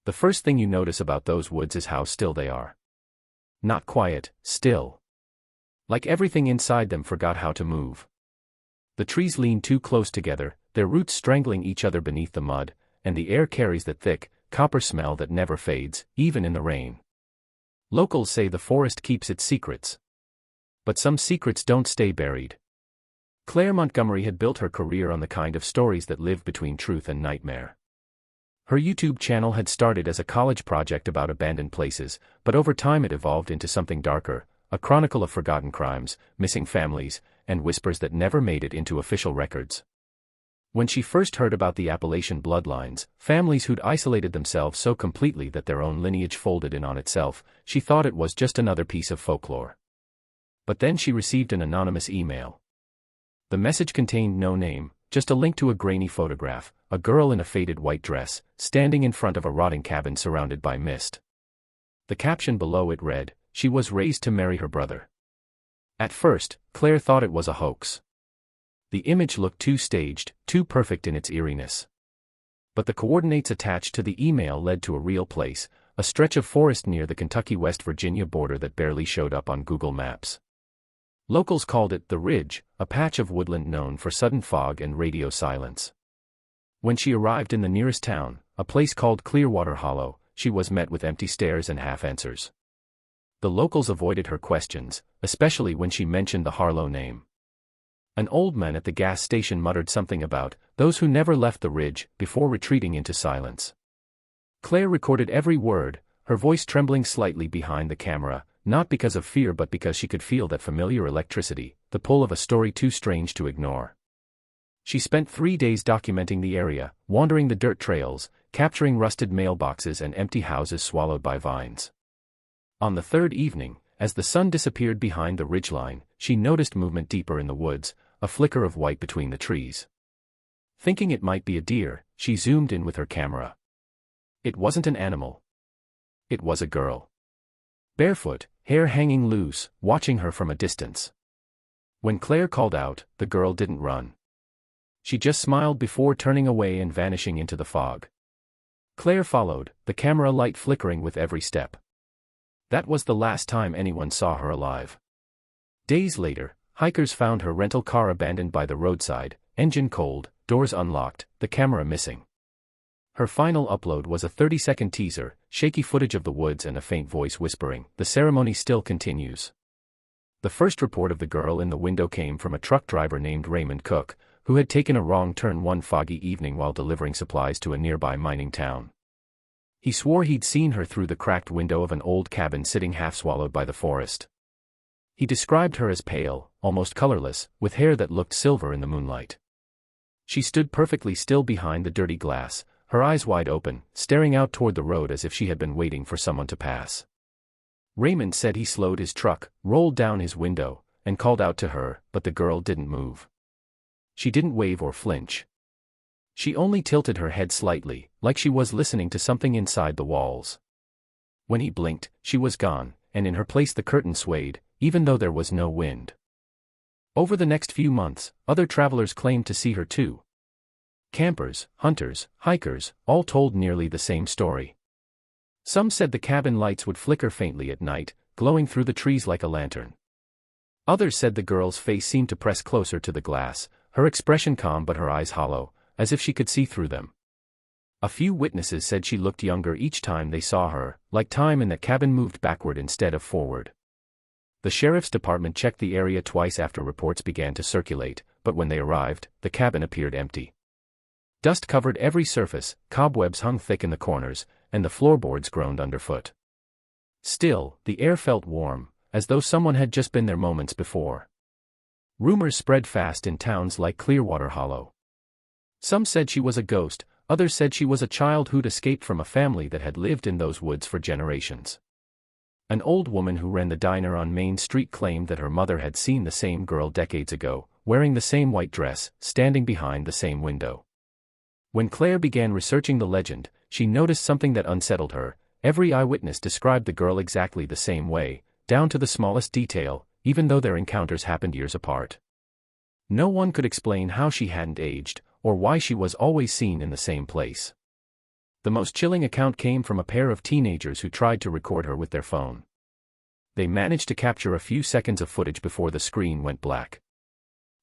The first thing you notice about those woods is how still they are. Not quiet, still. Like everything inside them forgot how to move. The trees lean too close together, their roots strangling each other beneath the mud, and the air carries that thick, copper smell that never fades, even in the rain. Locals say the forest keeps its secrets. But some secrets don't stay buried. Claire Montgomery had built her career on the kind of stories that live between truth and nightmare. Her YouTube channel had started as a college project about abandoned places, but over time it evolved into something darker, a chronicle of forgotten crimes, missing families, and whispers that never made it into official records. When she first heard about the Appalachian bloodlines, families who'd isolated themselves so completely that their own lineage folded in on itself, she thought it was just another piece of folklore. But then she received an anonymous email. The message contained no name, just a link to a grainy photograph, a girl in a faded white dress, standing in front of a rotting cabin surrounded by mist. The caption below it read, "She was raised to marry her brother." At first, Claire thought it was a hoax. The image looked too staged, too perfect in its eeriness. But the coordinates attached to the email led to a real place, a stretch of forest near the Kentucky-West Virginia border that barely showed up on Google Maps. Locals called it the Ridge, a patch of woodland known for sudden fog and radio silence. When she arrived in the nearest town, a place called Clearwater Hollow, she was met with empty stares and half-answers. The locals avoided her questions, especially when she mentioned the Harlow name. An old man at the gas station muttered something about those who never left the ridge before retreating into silence. Claire recorded every word, her voice trembling slightly behind the camera, not because of fear but because she could feel that familiar electricity, the pull of a story too strange to ignore. She spent 3 days documenting the area, wandering the dirt trails, capturing rusted mailboxes and empty houses swallowed by vines. On the third evening, as the sun disappeared behind the ridgeline, she noticed movement deeper in the woods, a flicker of white between the trees. Thinking it might be a deer, she zoomed in with her camera. It wasn't an animal. It was a girl. Barefoot, hair hanging loose, watching her from a distance. When Claire called out, the girl didn't run. She just smiled before turning away and vanishing into the fog. Claire followed, the camera light flickering with every step. That was the last time anyone saw her alive. Days later, hikers found her rental car abandoned by the roadside, engine cold, doors unlocked, the camera missing. Her final upload was a 30-second teaser, shaky footage of the woods and a faint voice whispering, "The ceremony still continues." The first report of the girl in the window came from a truck driver named Raymond Cook, who had taken a wrong turn one foggy evening while delivering supplies to a nearby mining town. He swore he'd seen her through the cracked window of an old cabin sitting half-swallowed by the forest. He described her as pale, almost colorless, with hair that looked silver in the moonlight. She stood perfectly still behind the dirty glass, her eyes wide open, staring out toward the road as if she had been waiting for someone to pass. Raymond said he slowed his truck, rolled down his window, and called out to her, but the girl didn't move. She didn't wave or flinch. She only tilted her head slightly, like she was listening to something inside the walls. When he blinked, she was gone, and in her place the curtain swayed, even though there was no wind. Over the next few months, other travelers claimed to see her too. Campers, hunters, hikers, all told nearly the same story. Some said the cabin lights would flicker faintly at night, glowing through the trees like a lantern. Others said the girl's face seemed to press closer to the glass, her expression calm but her eyes hollow, as if she could see through them. A few witnesses said she looked younger each time they saw her, like time in the cabin moved backward instead of forward. The sheriff's department checked the area twice after reports began to circulate, but when they arrived, the cabin appeared empty. Dust covered every surface, cobwebs hung thick in the corners, and the floorboards groaned underfoot. Still, the air felt warm, as though someone had just been there moments before. Rumors spread fast in towns like Clearwater Hollow. Some said she was a ghost, others said she was a child who'd escaped from a family that had lived in those woods for generations. An old woman who ran the diner on Main Street claimed that her mother had seen the same girl decades ago, wearing the same white dress, standing behind the same window. When Claire began researching the legend, she noticed something that unsettled her. Every eyewitness described the girl exactly the same way, down to the smallest detail, even though their encounters happened years apart. No one could explain how she hadn't aged, or why she was always seen in the same place. The most chilling account came from a pair of teenagers who tried to record her with their phone. They managed to capture a few seconds of footage before the screen went black.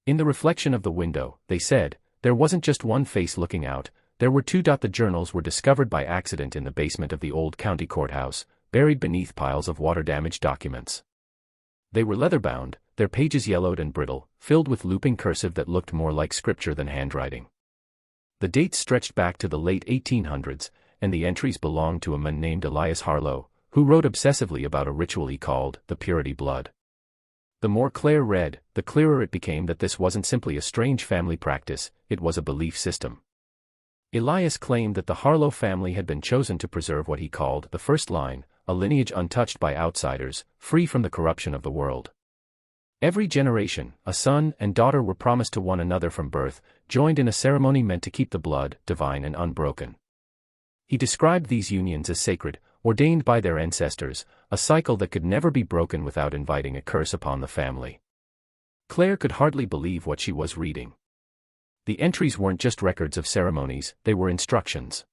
In the reflection of the window, they said, there wasn't just one face looking out, there were two. The journals were discovered by accident in the basement of the old county courthouse, buried beneath piles of water-damaged documents. They were leather-bound, their pages yellowed and brittle, filled with looping cursive that looked more like scripture than handwriting. The dates stretched back to the late 1800s, and the entries belonged to a man named Elias Harlow, who wrote obsessively about a ritual he called the purity blood. The more Claire read, the clearer it became that this wasn't simply a strange family practice, it was a belief system. Elias claimed that the Harlow family had been chosen to preserve what he called the first line, a lineage untouched by outsiders, free from the corruption of the world. Every generation, a son and daughter were promised to one another from birth, joined in a ceremony meant to keep the blood divine and unbroken. He described these unions as sacred, ordained by their ancestors, a cycle that could never be broken without inviting a curse upon the family. Claire could hardly believe what she was reading. The entries weren't just records of ceremonies, they were instructions.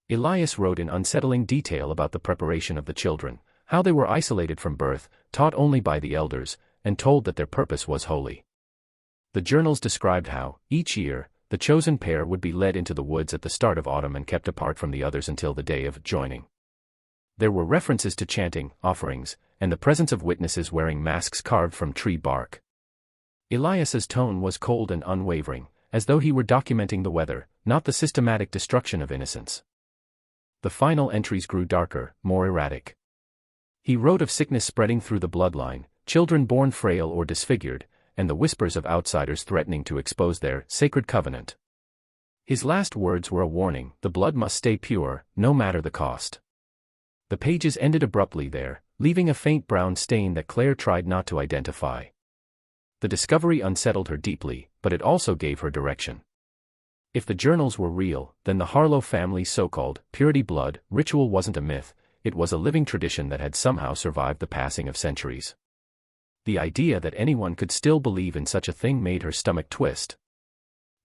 Elias wrote in unsettling detail about the preparation of the children, how they were isolated from birth, taught only by the elders, and told that their purpose was holy. The journals described how, each year, the chosen pair would be led into the woods at the start of autumn and kept apart from the others until the day of joining. There were references to chanting, offerings, and the presence of witnesses wearing masks carved from tree bark. Elias's tone was cold and unwavering, as though he were documenting the weather, not the systematic destruction of innocence. The final entries grew darker, more erratic. He wrote of sickness spreading through the bloodline, children born frail or disfigured, and the whispers of outsiders threatening to expose their sacred covenant. His last words were a warning: the blood must stay pure, no matter the cost. The pages ended abruptly there, leaving a faint brown stain that Claire tried not to identify. The discovery unsettled her deeply, but it also gave her direction. If the journals were real, then the Harlow family's so-called purity blood ritual wasn't a myth, it was a living tradition that had somehow survived the passing of centuries. The idea that anyone could still believe in such a thing made her stomach twist.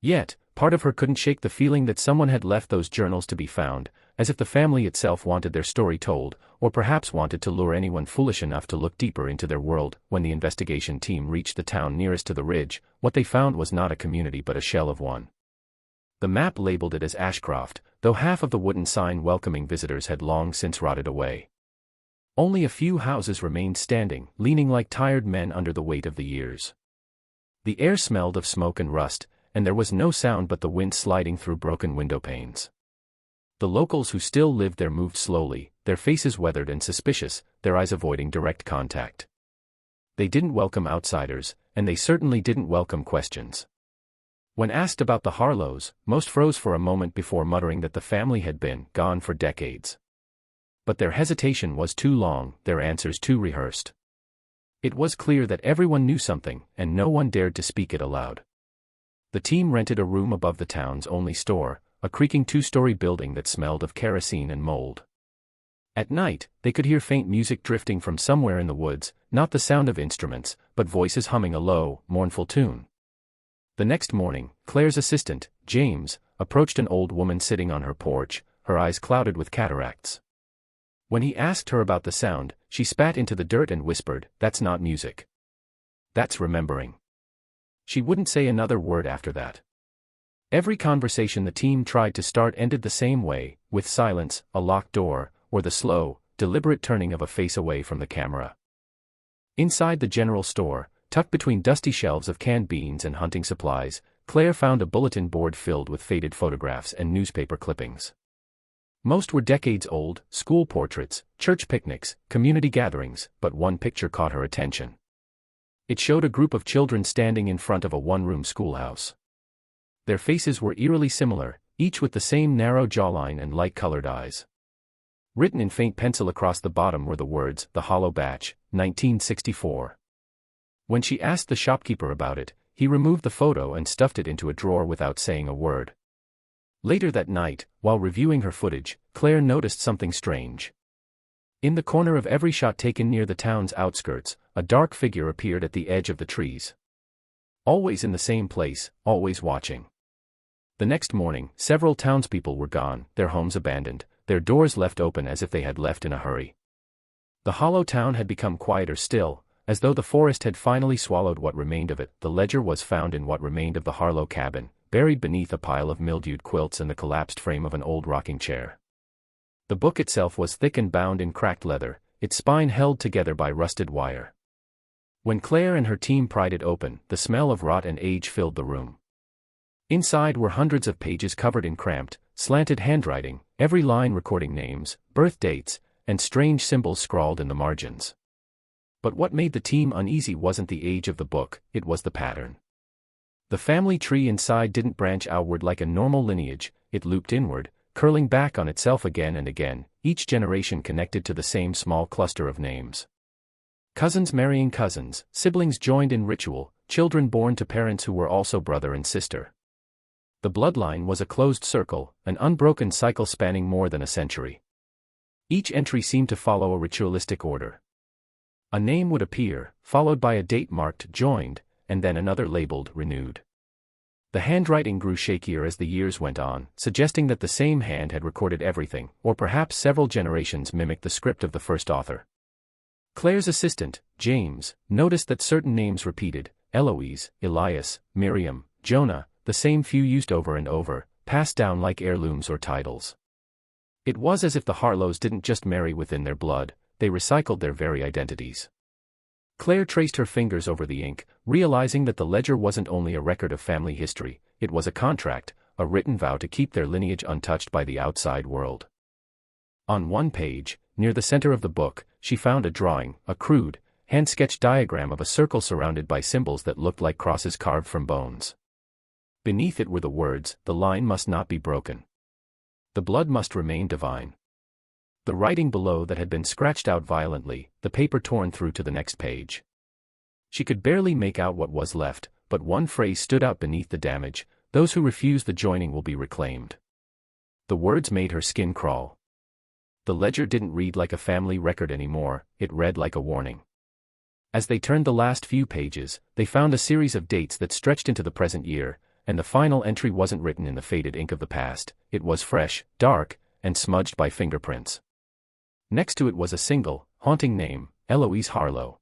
Yet, part of her couldn't shake the feeling that someone had left those journals to be found, as if the family itself wanted their story told, or perhaps wanted to lure anyone foolish enough to look deeper into their world. When the investigation team reached the town nearest to the ridge, what they found was not a community but a shell of one. The map labeled it as Ashcroft, though half of the wooden sign welcoming visitors had long since rotted away. Only a few houses remained standing, leaning like tired men under the weight of the years. The air smelled of smoke and rust, and there was no sound but the wind sliding through broken window panes. The locals who still lived there moved slowly, their faces weathered and suspicious, their eyes avoiding direct contact. They didn't welcome outsiders, and they certainly didn't welcome questions. When asked about the Harlows, most froze for a moment before muttering that the family had been gone for decades. But their hesitation was too long, their answers too rehearsed. It was clear that everyone knew something, and no one dared to speak it aloud. The team rented a room above the town's only store, a creaking two-story building that smelled of kerosene and mold. At night, they could hear faint music drifting from somewhere in the woods, not the sound of instruments, but voices humming a low, mournful tune. The next morning, Claire's assistant, James, approached an old woman sitting on her porch, her eyes clouded with cataracts. When he asked her about the sound, she spat into the dirt and whispered, "That's not music. That's remembering." She wouldn't say another word after that. Every conversation the team tried to start ended the same way, with silence, a locked door, or the slow, deliberate turning of a face away from the camera. Inside the general store, tucked between dusty shelves of canned beans and hunting supplies, Claire found a bulletin board filled with faded photographs and newspaper clippings. Most were decades old, school portraits, church picnics, community gatherings, but one picture caught her attention. It showed a group of children standing in front of a one-room schoolhouse. Their faces were eerily similar, each with the same narrow jawline and light-colored eyes. Written in faint pencil across the bottom were the words, "The Hollow Batch, 1964. When she asked the shopkeeper about it, he removed the photo and stuffed it into a drawer without saying a word. Later that night, while reviewing her footage, Claire noticed something strange. In the corner of every shot taken near the town's outskirts, a dark figure appeared at the edge of the trees. Always in the same place, always watching. The next morning, several townspeople were gone, their homes abandoned, their doors left open as if they had left in a hurry. The hollow town had become quieter still, as though the forest had finally swallowed what remained of it. The ledger was found in what remained of the Harlow cabin, buried beneath a pile of mildewed quilts and the collapsed frame of an old rocking chair. The book itself was thick and bound in cracked leather, its spine held together by rusted wire. When Claire and her team pried it open, the smell of rot and age filled the room. Inside were hundreds of pages covered in cramped, slanted handwriting, every line recording names, birth dates, and strange symbols scrawled in the margins. But what made the team uneasy wasn't the age of the book, it was the pattern. The family tree inside didn't branch outward like a normal lineage, it looped inward, curling back on itself again and again, each generation connected to the same small cluster of names. Cousins marrying cousins, siblings joined in ritual, children born to parents who were also brother and sister. The bloodline was a closed circle, an unbroken cycle spanning more than a century. Each entry seemed to follow a ritualistic order. A name would appear, followed by a date marked joined, and then another labeled renewed. The handwriting grew shakier as the years went on, suggesting that the same hand had recorded everything, or perhaps several generations mimicked the script of the first author. Claire's assistant, James, noticed that certain names repeated: Eloise, Elias, Miriam, Jonah, the same few used over and over, passed down like heirlooms or titles. It was as if the Harlows didn't just marry within their blood, they recycled their very identities. Claire traced her fingers over the ink, realizing that the ledger wasn't only a record of family history, it was a contract, a written vow to keep their lineage untouched by the outside world. On one page, near the center of the book, she found a drawing, a crude, hand-sketched diagram of a circle surrounded by symbols that looked like crosses carved from bones. Beneath it were the words, "The line must not be broken. The blood must remain divine." The writing below that had been scratched out violently, the paper torn through to the next page. She could barely make out what was left, but one phrase stood out beneath the damage: "Those who refuse the joining will be reclaimed." The words made her skin crawl. The ledger didn't read like a family record anymore, it read like a warning. As they turned the last few pages, they found a series of dates that stretched into the present year, and the final entry wasn't written in the faded ink of the past, it was fresh, dark, and smudged by fingerprints. Next to it was a single, haunting name: Eloise Harlow.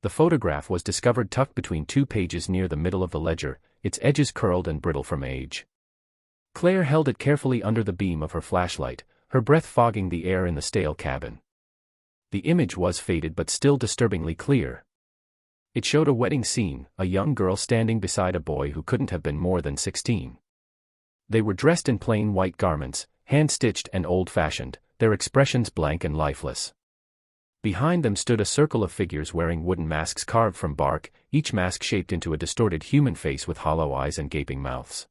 The photograph was discovered tucked between two pages near the middle of the ledger, its edges curled and brittle from age. Claire held it carefully under the beam of her flashlight, her breath fogging the air in the stale cabin. The image was faded but still disturbingly clear. It showed a wedding scene, a young girl standing beside a boy who couldn't have been more than 16. They were dressed in plain white garments, hand-stitched and old-fashioned, their expressions blank and lifeless. Behind them stood a circle of figures wearing wooden masks carved from bark, each mask shaped into a distorted human face with hollow eyes and gaping mouths.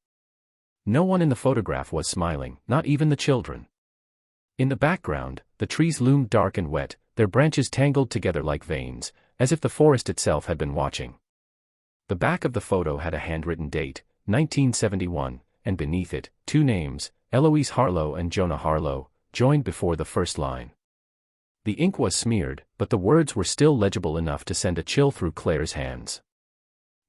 No one in the photograph was smiling, not even the children. In the background, the trees loomed dark and wet, their branches tangled together like veins, as if the forest itself had been watching. The back of the photo had a handwritten date, 1971, and beneath it, two names, Eloise Harlow and Jonah Harlow, joined before the first line. The ink was smeared, but the words were still legible enough to send a chill through Claire's hands.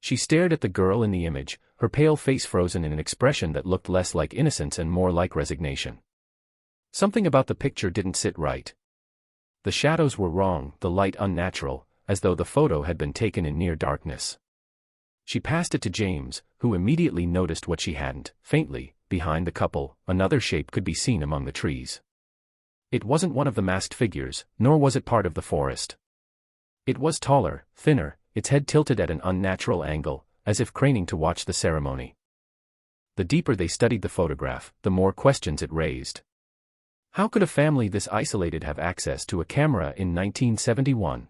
She stared at the girl in the image, her pale face frozen in an expression that looked less like innocence and more like resignation. Something about the picture didn't sit right. The shadows were wrong, the light unnatural, as though the photo had been taken in near darkness. She passed it to James, who immediately noticed what she hadn't. Faintly, behind the couple, another shape could be seen among the trees. It wasn't one of the masked figures, nor was it part of the forest. It was taller, thinner, its head tilted at an unnatural angle, as if craning to watch the ceremony. The deeper they studied the photograph, the more questions it raised. How could a family this isolated have access to a camera in 1971?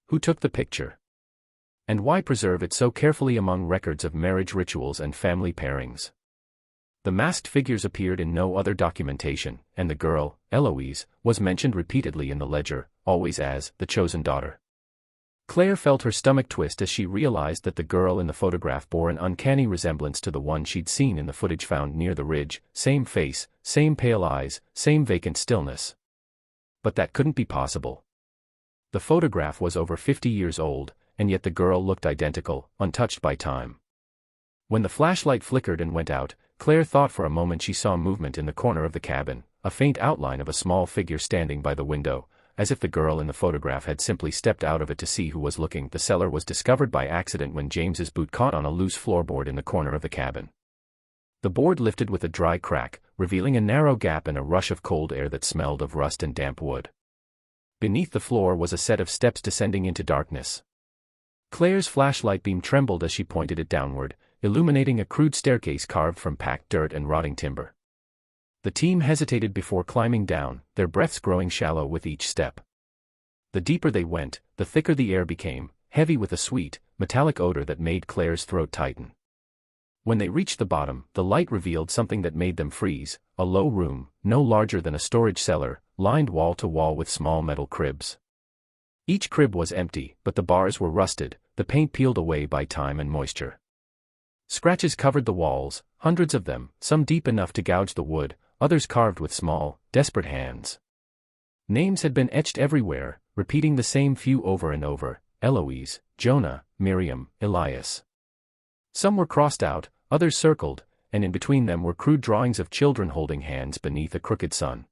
Who took the picture? And why preserve it so carefully among records of marriage rituals and family pairings? The masked figures appeared in no other documentation, and the girl, Eloise, was mentioned repeatedly in the ledger, always as the chosen daughter. Claire felt her stomach twist as she realized that the girl in the photograph bore an uncanny resemblance to the one she'd seen in the footage found near the ridge, same face, same pale eyes, same vacant stillness. But that couldn't be possible. The photograph was over 50 years old, and yet the girl looked identical, untouched by time. When the flashlight flickered and went out, Claire thought for a moment she saw movement in the corner of the cabin, a faint outline of a small figure standing by the window, as if the girl in the photograph had simply stepped out of it to see who was looking. The cellar was discovered by accident when James's boot caught on a loose floorboard in the corner of the cabin. The board lifted with a dry crack, revealing a narrow gap and a rush of cold air that smelled of rust and damp wood. Beneath the floor was a set of steps descending into darkness. Claire's flashlight beam trembled as she pointed it downward, illuminating a crude staircase carved from packed dirt and rotting timber. The team hesitated before climbing down, their breaths growing shallow with each step. The deeper they went, the thicker the air became, heavy with a sweet, metallic odor that made Claire's throat tighten. When they reached the bottom, the light revealed something that made them freeze, a low room, no larger than a storage cellar, lined wall to wall with small metal cribs. Each crib was empty, but the bars were rusted, the paint peeled away by time and moisture. Scratches covered the walls, hundreds of them, some deep enough to gouge the wood, others carved with small, desperate hands. Names had been etched everywhere, repeating the same few over and over: Eloise, Jonah, Miriam, Elias. Some were crossed out, others circled, and in between them were crude drawings of children holding hands beneath a crooked sun.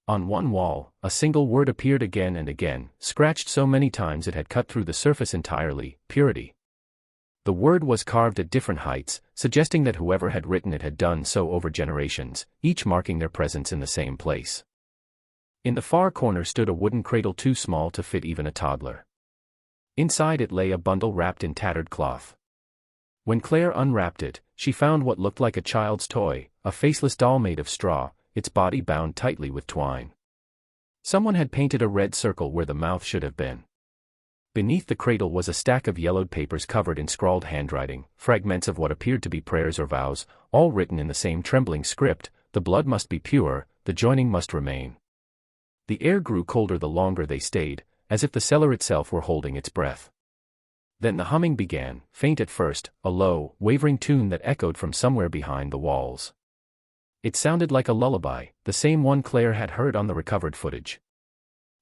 On one wall, a single word appeared again and again, scratched so many times it had cut through the surface entirely: purity. The word was carved at different heights, suggesting that whoever had written it had done so over generations, each marking their presence in the same place. In the far corner stood a wooden cradle too small to fit even a toddler. Inside it lay a bundle wrapped in tattered cloth. When Claire unwrapped it, she found what looked like a child's toy, a faceless doll made of straw, its body bound tightly with twine. Someone had painted a red circle where the mouth should have been. Beneath the cradle was a stack of yellowed papers covered in scrawled handwriting, fragments of what appeared to be prayers or vows, all written in the same trembling script: the blood must be pure, the joining must remain. The air grew colder the longer they stayed, as if the cellar itself were holding its breath. Then the humming began, faint at first, a low, wavering tune that echoed from somewhere behind the walls. It sounded like a lullaby, the same one Claire had heard on the recovered footage.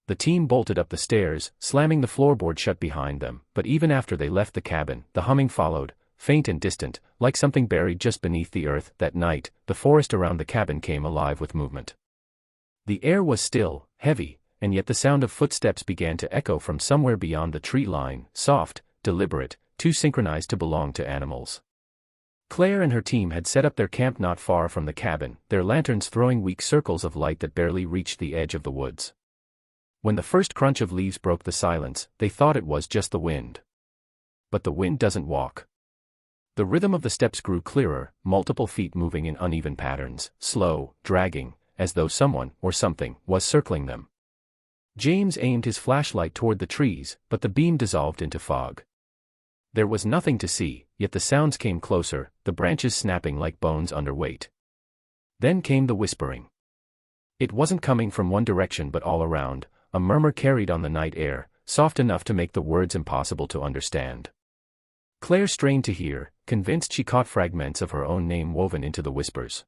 The team bolted up the stairs, slamming the floorboard shut behind them, but even after they left the cabin, the humming followed, faint and distant, like something buried just beneath the earth. That night, the forest around the cabin came alive with movement. The air was still, heavy, and yet the sound of footsteps began to echo from somewhere beyond the tree line, soft, deliberate, too synchronized to belong to animals. Claire and her team had set up their camp not far from the cabin, their lanterns throwing weak circles of light that barely reached the edge of the woods. When the first crunch of leaves broke the silence, they thought it was just the wind. But the wind doesn't walk. The rhythm of the steps grew clearer, multiple feet moving in uneven patterns, slow, dragging, as though someone, or something, was circling them. James aimed his flashlight toward the trees, but the beam dissolved into fog. There was nothing to see, yet the sounds came closer, the branches snapping like bones under weight. Then came the whispering. It wasn't coming from one direction but all around, a murmur carried on the night air, soft enough to make the words impossible to understand. Claire strained to hear, convinced she caught fragments of her own name woven into the whispers.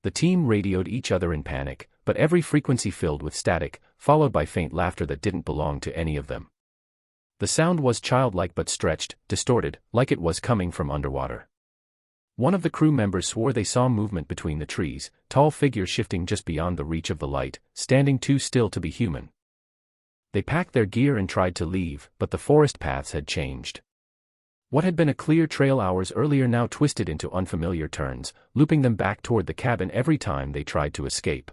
The team radioed each other in panic, but every frequency filled with static, followed by faint laughter that didn't belong to any of them. The sound was childlike but stretched, distorted, like it was coming from underwater. One of the crew members swore they saw movement between the trees, tall figures shifting just beyond the reach of the light, standing too still to be human. They packed their gear and tried to leave, but the forest paths had changed. What had been a clear trail hours earlier now twisted into unfamiliar turns, looping them back toward the cabin every time they tried to escape.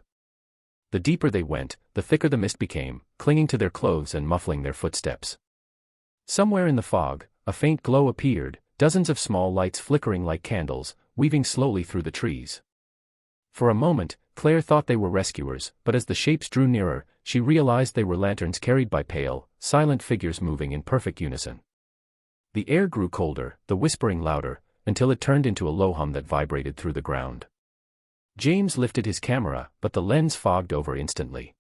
The deeper they went, the thicker the mist became, clinging to their clothes and muffling their footsteps. Somewhere in the fog, a faint glow appeared, dozens of small lights flickering like candles, weaving slowly through the trees. For a moment, Claire thought they were rescuers, but as the shapes drew nearer, she realized they were lanterns carried by pale, silent figures moving in perfect unison. The air grew colder, the whispering louder, until it turned into a low hum that vibrated through the ground. James lifted his camera, but the lens fogged over instantly.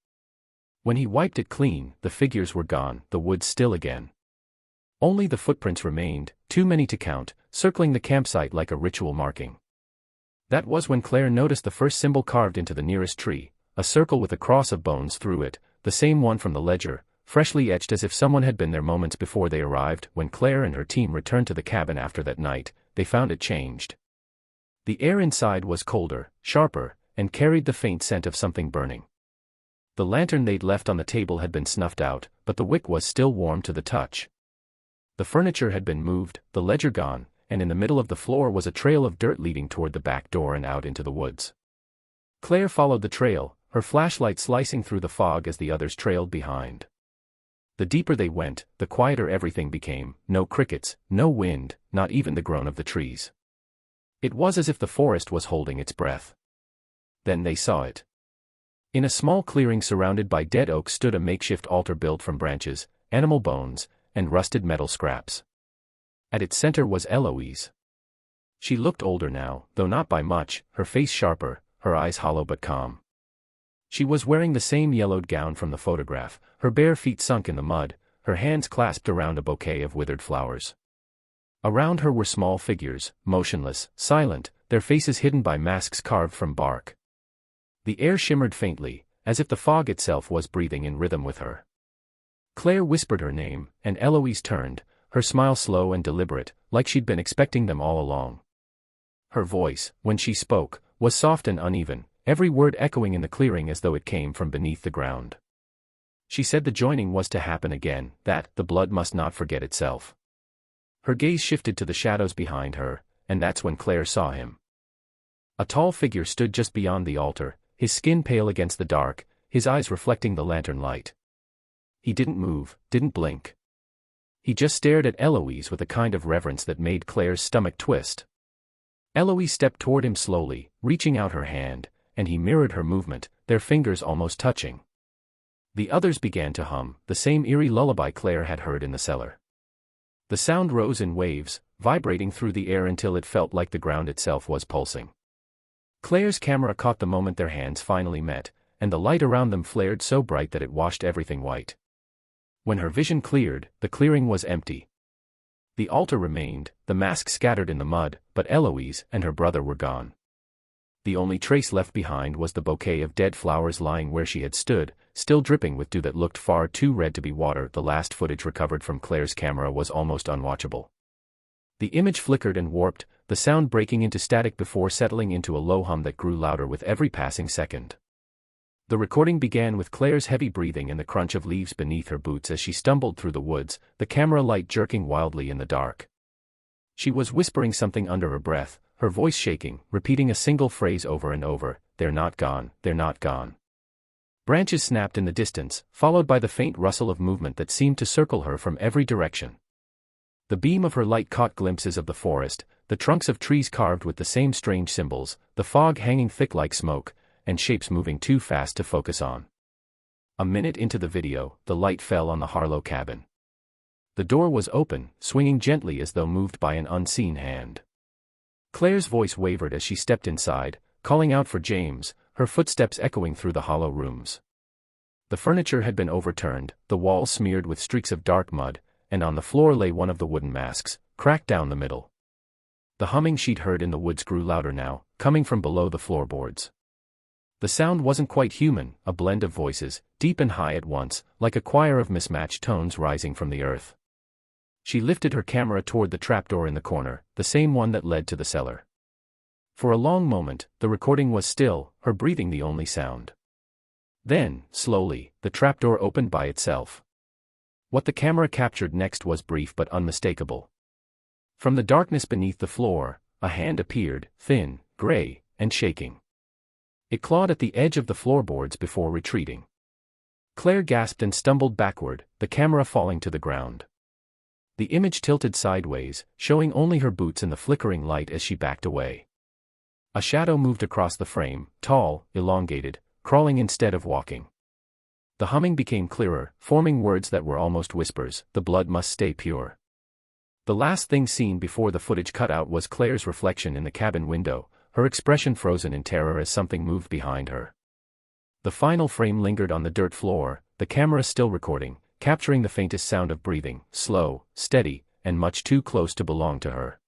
When he wiped it clean, the figures were gone, the woods still again. Only the footprints remained, too many to count, circling the campsite like a ritual marking. That was when Claire noticed the first symbol carved into the nearest tree, a circle with a cross of bones through it, the same one from the ledger, freshly etched as if someone had been there moments before they arrived. When Claire and her team returned to the cabin after that night, they found it changed. The air inside was colder, sharper, and carried the faint scent of something burning. The lantern they'd left on the table had been snuffed out, but the wick was still warm to the touch. The furniture had been moved, the ledger gone, and in the middle of the floor was a trail of dirt leading toward the back door and out into the woods. Claire followed the trail, her flashlight slicing through the fog as the others trailed behind. The deeper they went, the quieter everything became, no crickets, no wind, not even the groan of the trees. It was as if the forest was holding its breath. Then they saw it. In a small clearing surrounded by dead oak stood a makeshift altar built from branches, animal bones, and rusted metal scraps. At its center was Eloise. She looked older now, though not by much, her face sharper, her eyes hollow but calm. She was wearing the same yellowed gown from the photograph, her bare feet sunk in the mud, her hands clasped around a bouquet of withered flowers. Around her were small figures, motionless, silent, their faces hidden by masks carved from bark. The air shimmered faintly, as if the fog itself was breathing in rhythm with her. Claire whispered her name, and Eloise turned, her smile slow and deliberate, like she'd been expecting them all along. Her voice, when she spoke, was soft and uneven, every word echoing in the clearing as though it came from beneath the ground. She said the joining was to happen again, that the blood must not forget itself. Her gaze shifted to the shadows behind her, and that's when Claire saw him. A tall figure stood just beyond the altar, his skin pale against the dark, his eyes reflecting the lantern light. He didn't move, didn't blink. He just stared at Eloise with a kind of reverence that made Claire's stomach twist. Eloise stepped toward him slowly, reaching out her hand, and he mirrored her movement, their fingers almost touching. The others began to hum, the same eerie lullaby Claire had heard in the cellar. The sound rose in waves, vibrating through the air until it felt like the ground itself was pulsing. Claire's camera caught the moment their hands finally met, and the light around them flared so bright that it washed everything white. When her vision cleared, the clearing was empty. The altar remained, the mask scattered in the mud, but Eloise and her brother were gone. The only trace left behind was the bouquet of dead flowers lying where she had stood, still dripping with dew that looked far too red to be water. The last footage recovered from Claire's camera was almost unwatchable. The image flickered and warped, the sound breaking into static before settling into a low hum that grew louder with every passing second. The recording began with Claire's heavy breathing and the crunch of leaves beneath her boots as she stumbled through the woods, the camera light jerking wildly in the dark. She was whispering something under her breath, her voice shaking, repeating a single phrase over and over, "They're not gone, they're not gone." Branches snapped in the distance, followed by the faint rustle of movement that seemed to circle her from every direction. The beam of her light caught glimpses of the forest, the trunks of trees carved with the same strange symbols, the fog hanging thick like smoke, and shapes moving too fast to focus on. A minute into the video, the light fell on the Harlow cabin. The door was open, swinging gently as though moved by an unseen hand. Claire's voice wavered as she stepped inside, calling out for James, her footsteps echoing through the hollow rooms. The furniture had been overturned, the walls smeared with streaks of dark mud, and on the floor lay one of the wooden masks, cracked down the middle. The humming she'd heard in the woods grew louder now, coming from below the floorboards. The sound wasn't quite human, a blend of voices, deep and high at once, like a choir of mismatched tones rising from the earth. She lifted her camera toward the trapdoor in the corner, the same one that led to the cellar. For a long moment, the recording was still, her breathing the only sound. Then, slowly, the trapdoor opened by itself. What the camera captured next was brief but unmistakable. From the darkness beneath the floor, a hand appeared, thin, gray, and shaking. It clawed at the edge of the floorboards before retreating. Claire gasped and stumbled backward, the camera falling to the ground. The image tilted sideways, showing only her boots in the flickering light as she backed away. A shadow moved across the frame, tall, elongated, crawling instead of walking. The humming became clearer, forming words that were almost whispers, "The blood must stay pure." The last thing seen before the footage cut out was Claire's reflection in the cabin window, her expression frozen in terror as something moved behind her. The final frame lingered on the dirt floor, the camera still recording, capturing the faintest sound of breathing, slow, steady, and much too close to belong to her.